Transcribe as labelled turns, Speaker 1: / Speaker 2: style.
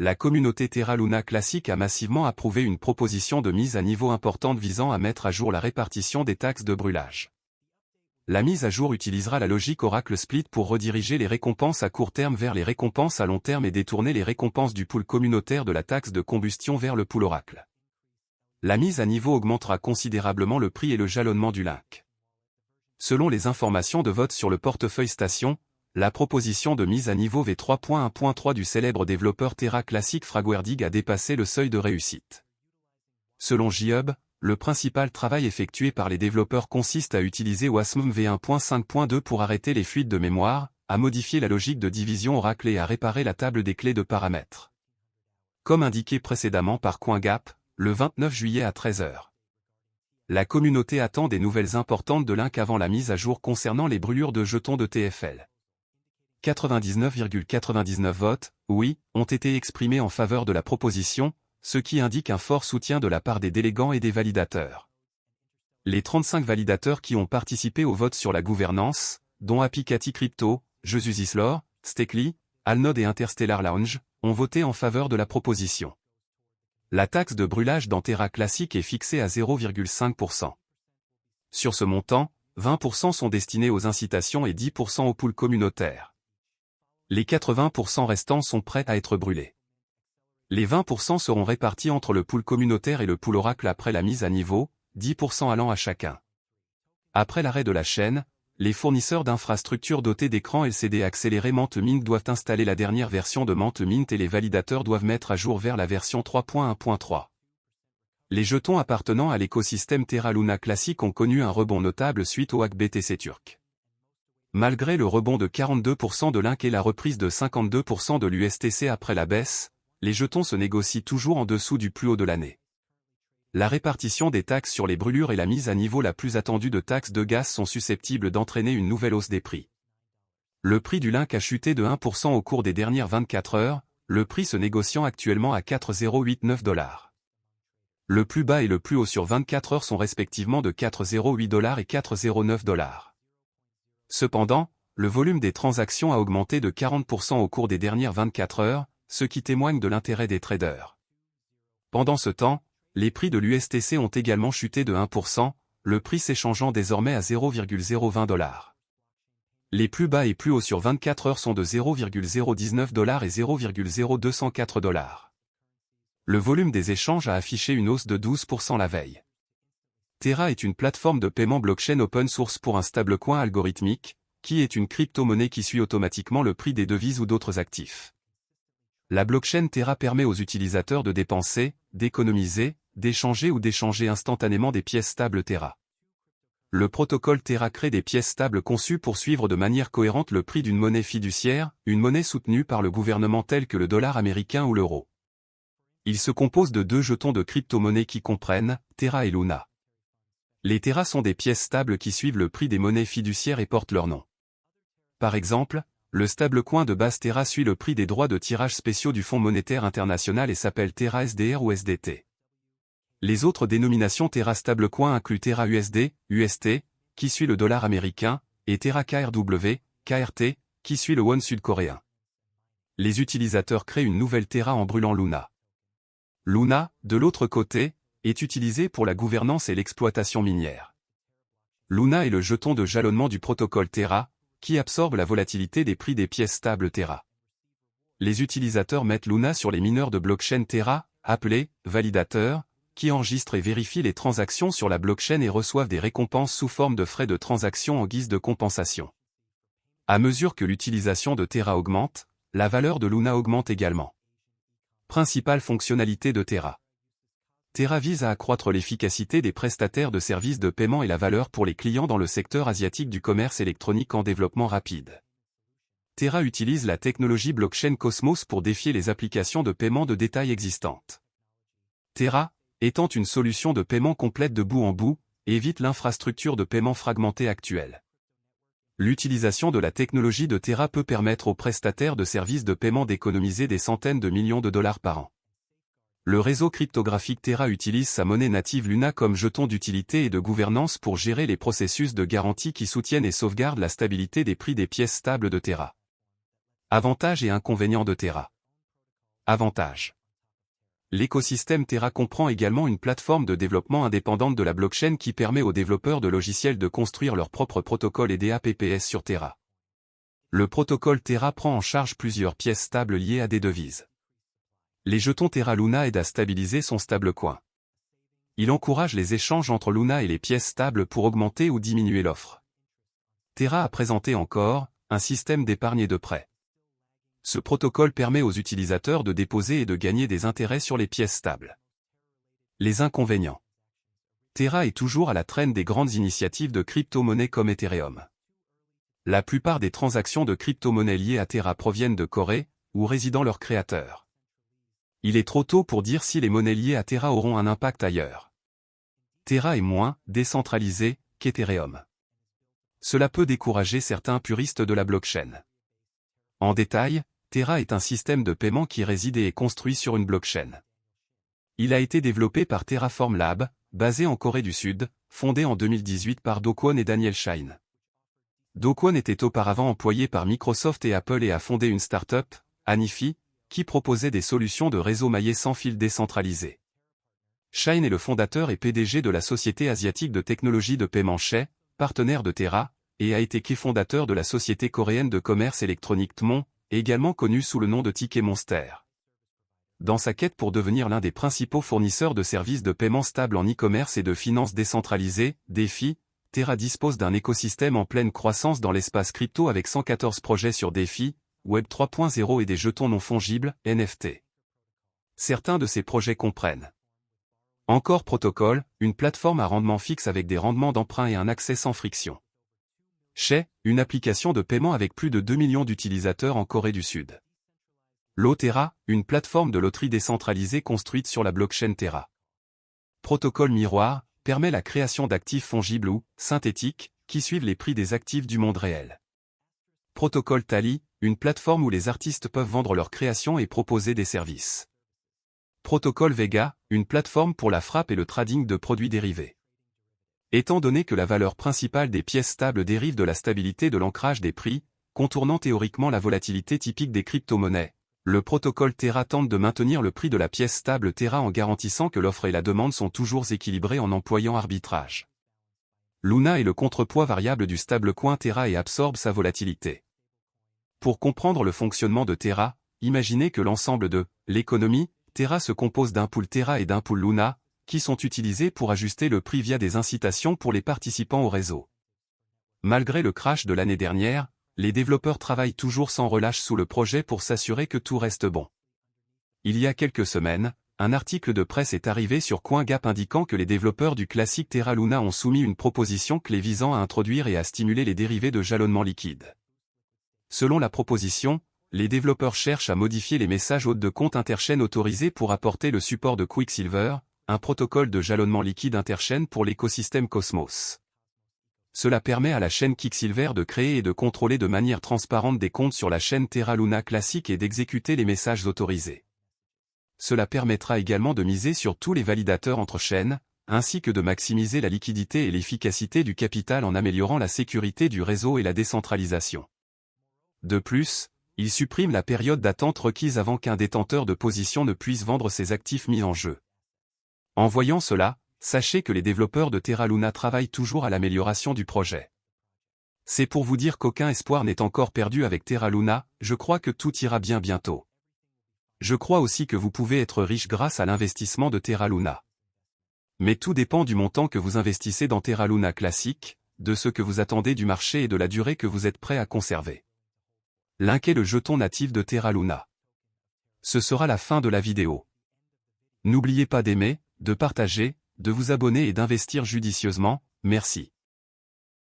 Speaker 1: la communauté Terra Luna Classic a massivement approuvé une proposition de mise à niveau importante visant à mettre à jour la répartition des taxes de brûlage. La mise à jour utilisera la logique Oracle Split pour rediriger les récompenses à court terme vers les récompenses à long terme et détourner les récompenses du pool communautaire de la taxe de combustion vers le pool Oracle. La mise à niveau augmentera considérablement le prix et le jalonnement du link. Selon les informations de vote sur le portefeuille station, la proposition de mise à niveau V3.1.3 du célèbre développeur Terra Classic Fragwerdig a dépassé le seuil de réussite. Selon JHub, le principal travail effectué par les développeurs consiste à utiliser WASM V1.5.2 pour arrêter les fuites de mémoire, à modifier la logique de division Oracle et à réparer la table des clés de paramètres. Comme indiqué précédemment par CoinGap, le 29 juillet à 13 h. La communauté attend des nouvelles importantes de Link avant la mise à jour concernant les brûlures de jetons de TFL. 99,99 votes, oui, ont été exprimés en faveur de la proposition, ce qui indique un fort soutien de la part des délégants et des validateurs. Les 35 validateurs qui ont participé au vote sur la gouvernance, dont Apicati Crypto, Jesusislor, Stakely, Alnode et Interstellar Lounge, ont voté en faveur de la proposition. La taxe de brûlage dans Terra Classic est fixée à 0,5%. Sur ce montant, 20% sont destinés aux incitations et 10% au pool communautaire. Les 80% restants sont prêts à être brûlés. Les 20% seront répartis entre le pool communautaire et le pool Oracle après la mise à niveau, 10% allant à chacun. Après l'arrêt de la chaîne, les fournisseurs d'infrastructures dotés d'écrans LCD accélérés MantMint doivent installer la dernière version de MantMint et les validateurs doivent mettre à jour vers la version 3.1.3. Les jetons appartenant à l'écosystème Terra Luna Classic ont connu un rebond notable suite au hack BTC turc. Malgré le rebond de 42% de Link et la reprise de 52% de l'USTC après la baisse, les jetons se négocient toujours en dessous du plus haut de l'année. La répartition des taxes sur les brûlures et la mise à niveau la plus attendue de taxes de gaz sont susceptibles d'entraîner une nouvelle hausse des prix. Le prix du Link a chuté de 1% au cours des dernières 24 heures, le prix se négociant actuellement à 4,089 $. Le plus bas et le plus haut sur 24 heures sont respectivement de 4,08 $ et 4,09 $. Cependant, le volume des transactions a augmenté de 40% au cours des dernières 24 heures, ce qui témoigne de l'intérêt des traders. Pendant ce temps, les prix de l'USTC ont également chuté de 1%, le prix s'échangeant désormais à 0,020 $. Les plus bas et plus hauts sur 24 heures sont de 0,019 $ et 0,0204 $. Le volume des échanges a affiché une hausse de 12% la veille. Terra est une plateforme de paiement blockchain open source pour un stablecoin algorithmique, qui est une crypto-monnaie qui suit automatiquement le prix des devises ou d'autres actifs. La blockchain Terra permet aux utilisateurs de dépenser, d'économiser, d'échanger ou d'échanger instantanément des pièces stables Terra. Le protocole Terra crée des pièces stables conçues pour suivre de manière cohérente le prix d'une monnaie fiduciaire, une monnaie soutenue par le gouvernement telle que le dollar américain ou l'euro. Il se compose de deux jetons de crypto-monnaies qui comprennent Terra et Luna. Les Terra sont des pièces stables qui suivent le prix des monnaies fiduciaires et portent leur nom. Par exemple, le stablecoin de base Terra suit le prix des droits de tirage spéciaux du Fonds monétaire international et s'appelle Terra SDR ou SDT. Les autres dénominations Terra stablecoin incluent Terra USD, UST, qui suit le dollar américain, et Terra KRW, KRT, qui suit le won sud-coréen. Les utilisateurs créent une nouvelle Terra en brûlant Luna. Luna, de l'autre côté, est utilisé pour la gouvernance et l'exploitation minière. Luna est le jeton de jalonnement du protocole Terra, qui absorbe la volatilité des prix des pièces stables Terra. Les utilisateurs mettent Luna sur les mineurs de blockchain Terra, appelés validateurs, qui enregistrent et vérifient les transactions sur la blockchain et reçoivent des récompenses sous forme de frais de transaction en guise de compensation. À mesure que l'utilisation de Terra augmente, la valeur de Luna augmente également. Principale fonctionnalité de Terra. Terra vise à accroître l'efficacité des prestataires de services de paiement et la valeur pour les clients dans le secteur asiatique du commerce électronique en développement rapide. Terra utilise la technologie blockchain Cosmos pour défier les applications de paiement de détail existantes. Terra, étant une solution de paiement complète de bout en bout, évite l'infrastructure de paiement fragmentée actuelle. L'utilisation de la technologie de Terra peut permettre aux prestataires de services de paiement d'économiser des centaines de millions de dollars par an. Le réseau cryptographique Terra utilise sa monnaie native Luna comme jeton d'utilité et de gouvernance pour gérer les processus de garantie qui soutiennent et sauvegardent la stabilité des prix des pièces stables de Terra. Avantages et inconvénients de Terra. Avantages. L'écosystème Terra comprend également une plateforme de développement indépendante de la blockchain qui permet aux développeurs de logiciels de construire leur propre protocole et DApps sur Terra. Le protocole Terra prend en charge plusieurs pièces stables liées à des devises. Les jetons Terra Luna aident à stabiliser son stablecoin. Il encourage les échanges entre Luna et les pièces stables pour augmenter ou diminuer l'offre. Terra a présenté encore un système d'épargne et de prêt. Ce protocole permet aux utilisateurs de déposer et de gagner des intérêts sur les pièces stables. Les inconvénients. Terra est toujours à la traîne des grandes initiatives de crypto-monnaies comme Ethereum. La plupart des transactions de crypto-monnaies liées à Terra proviennent de Corée, où résident leurs créateurs. Il est trop tôt pour dire si les monnaies liées à Terra auront un impact ailleurs. Terra est moins décentralisé qu'Ethereum. Cela peut décourager certains puristes de la blockchain. En détail, Terra est un système de paiement qui réside et est construit sur une blockchain. Il a été développé par Terraform Lab, basé en Corée du Sud, fondé en 2018 par Do Kwon et Daniel Shine. Do Kwon était auparavant employé par Microsoft et Apple et a fondé une start-up, Anifi, qui proposait des solutions de réseau maillé sans fil décentralisé. Shine est le fondateur et PDG de la société asiatique de technologie de paiement Shay, partenaire de Terra, et a été cofondateur de la société coréenne de commerce électronique Tmon, également connue sous le nom de Ticket Monster. Dans sa quête pour devenir l'un des principaux fournisseurs de services de paiement stable en e-commerce et de finances décentralisées, DeFi, Terra dispose d'un écosystème en pleine croissance dans l'espace crypto avec 114 projets sur DeFi, Web 3.0 et des jetons non fongibles, NFT. Certains de ces projets comprennent Encore Protocol, une plateforme à rendement fixe avec des rendements d'emprunt et un accès sans friction. Shay, une application de paiement avec plus de 2 millions d'utilisateurs en Corée du Sud. Terra, une plateforme de loterie décentralisée construite sur la blockchain Terra. Protocole Miroir, permet la création d'actifs fongibles ou synthétiques, qui suivent les prix des actifs du monde réel. Protocole Tally, une plateforme où les artistes peuvent vendre leurs créations et proposer des services. Protocole Vega, une plateforme pour la frappe et le trading de produits dérivés. Étant donné que la valeur principale des pièces stables dérive de la stabilité de l'ancrage des prix, contournant théoriquement la volatilité typique des crypto-monnaies, le protocole Terra tente de maintenir le prix de la pièce stable Terra en garantissant que l'offre et la demande sont toujours équilibrées en employant arbitrage. Luna est le contrepoids variable du stablecoin Terra et absorbe sa volatilité. Pour comprendre le fonctionnement de Terra, imaginez que l'ensemble de l'économie Terra se compose d'un pool Terra et d'un pool Luna, qui sont utilisés pour ajuster le prix via des incitations pour les participants au réseau. Malgré le crash de l'année dernière, les développeurs travaillent toujours sans relâche sous le projet pour s'assurer que tout reste bon. Il y a quelques semaines, un article de presse est arrivé sur CoinGap indiquant que les développeurs du classique Terra Luna ont soumis une proposition clé visant à introduire et à stimuler les dérivés de jalonnement liquide. Selon la proposition, les développeurs cherchent à modifier les messages hôtes de compte interchaîne autorisés pour apporter le support de Quicksilver, un protocole de jalonnement liquide interchaîne pour l'écosystème Cosmos. Cela permet à la chaîne Quicksilver de créer et de contrôler de manière transparente des comptes sur la chaîne Terra Luna classique et d'exécuter les messages autorisés. Cela permettra également de miser sur tous les validateurs entre chaînes, ainsi que de maximiser la liquidité et l'efficacité du capital en améliorant la sécurité du réseau et la décentralisation. De plus, il supprime la période d'attente requise avant qu'un détenteur de position ne puisse vendre ses actifs mis en jeu. En voyant cela, sachez que les développeurs de Terra Luna travaillent toujours à l'amélioration du projet. C'est pour vous dire qu'aucun espoir n'est encore perdu avec Terra Luna, je crois que tout ira bien bientôt. Je crois aussi que vous pouvez être riche grâce à l'investissement de Terra Luna. Mais tout dépend du montant que vous investissez dans Terra Luna classique, de ce que vous attendez du marché et de la durée que vous êtes prêt à conserver. Link est le jeton natif de Terra Luna. Ce sera la fin de la vidéo. N'oubliez pas d'aimer, de partager, de vous abonner et d'investir judicieusement, merci.